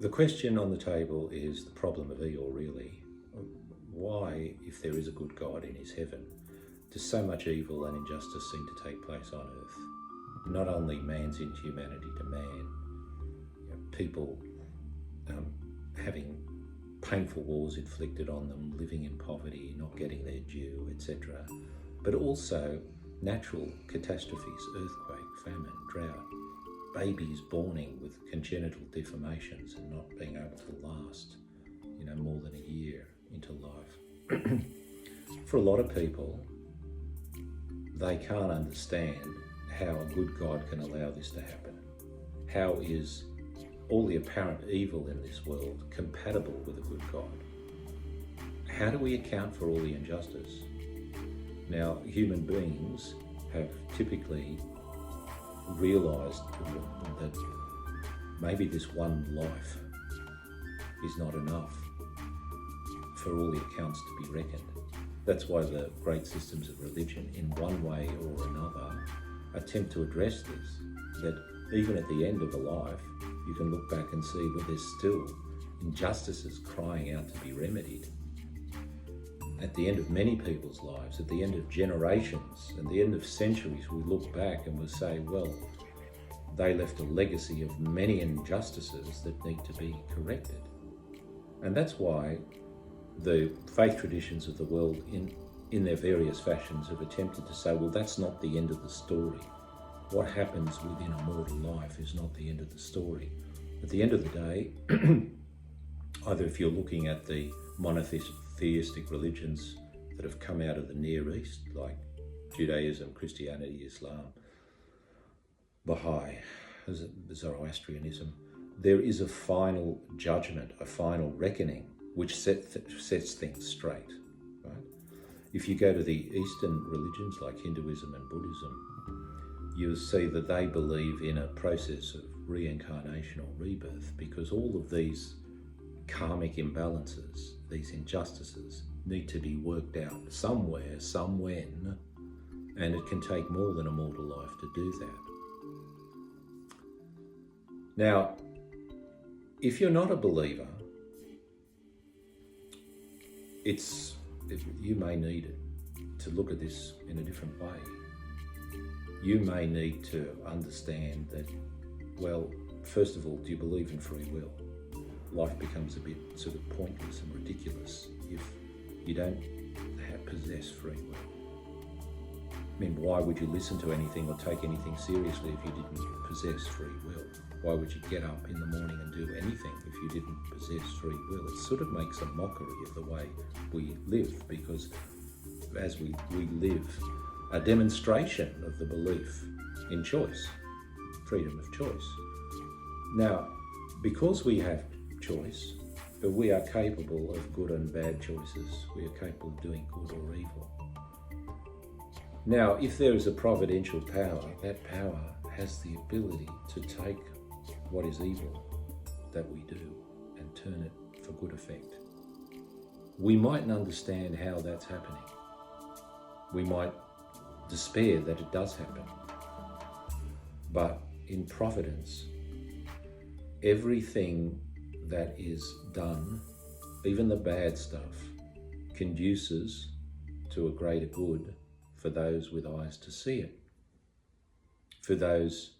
The question on the table is the problem of evil, really. Why, if there is a good God in his heaven, does so much evil and injustice seem to take place on earth? Not only man's inhumanity to man, people having painful wars inflicted on them, living in poverty, not getting their due, etc. But also natural catastrophes, earthquake, famine, drought, babies borning with congenital deformations and not being able to last, more than a year into life. For a lot of people, they can't understand how a good God can allow this to happen. How is all the apparent evil in this world compatible with a good God? How do we account for all the injustice? Now, human beings have typically realised that maybe this one life is not enough for all the accounts to be reckoned. That's why the great systems of religion, in one way or another, attempt to address this, that even at the end of a life, you can look back and see where there's still injustices crying out to be remedied. At the end of many people's lives, at the end of generations, and the end of centuries, we look back and we say, well, they left a legacy of many injustices that need to be corrected. And that's why the faith traditions of the world in their various fashions have attempted to say, well, that's not the end of the story. What happens within a mortal life is not the end of the story. At the end of the day, either if you're looking at the monotheistic religions that have come out of the Near East, like Judaism, Christianity, Islam, Baha'i, Zoroastrianism, there is a final judgment, a final reckoning, which sets things straight. Right? If you go to the Eastern religions like Hinduism and Buddhism, you'll see that they believe in a process of reincarnation or rebirth, because all of these karmic imbalances, these injustices, need to be worked out somewhere, somewhen, and it can take more than a mortal life to do that. Now, if you're not a believer, you may need to look at this in a different way. You may need to understand that, well, first of all, do you believe in free will? Life becomes a bit sort of pointless and ridiculous if you don't possess free will. I mean, why would you listen to anything or take anything seriously if you didn't possess free will? Why would you get up in the morning and do anything if you didn't possess free will? It sort of makes a mockery of the way we live, because as we live a demonstration of the belief in choice, freedom of choice. Now, because we have choice, we are capable of good and bad choices. We are capable of doing good or evil. Now, if there is a providential power, that power has the ability to take what is evil that we do and turn it for good effect. We mightn't understand how that's happening. We might despair that it does happen. But in providence, everything that is done, even the bad stuff, conduces to a greater good for those with eyes to see it, for those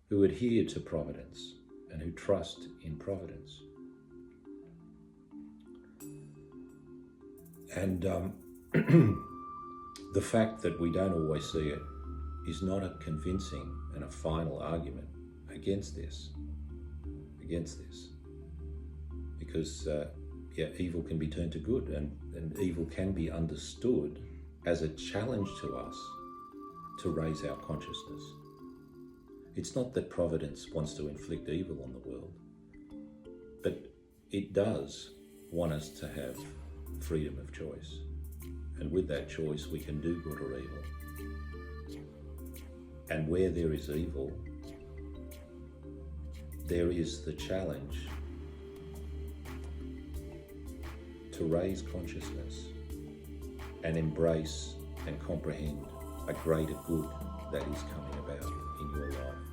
who adhere to providence and who trust in providence. And the fact that we don't always see it is not a convincing and a final argument against this. Because evil can be turned to good, and evil can be understood as a challenge to us to raise our consciousness. It's not that providence wants to inflict evil on the world, but it does want us to have freedom of choice. And with that choice, we can do good or evil. And where there is evil, there is the challenge to raise consciousness and embrace and comprehend a greater good that is coming about in your life.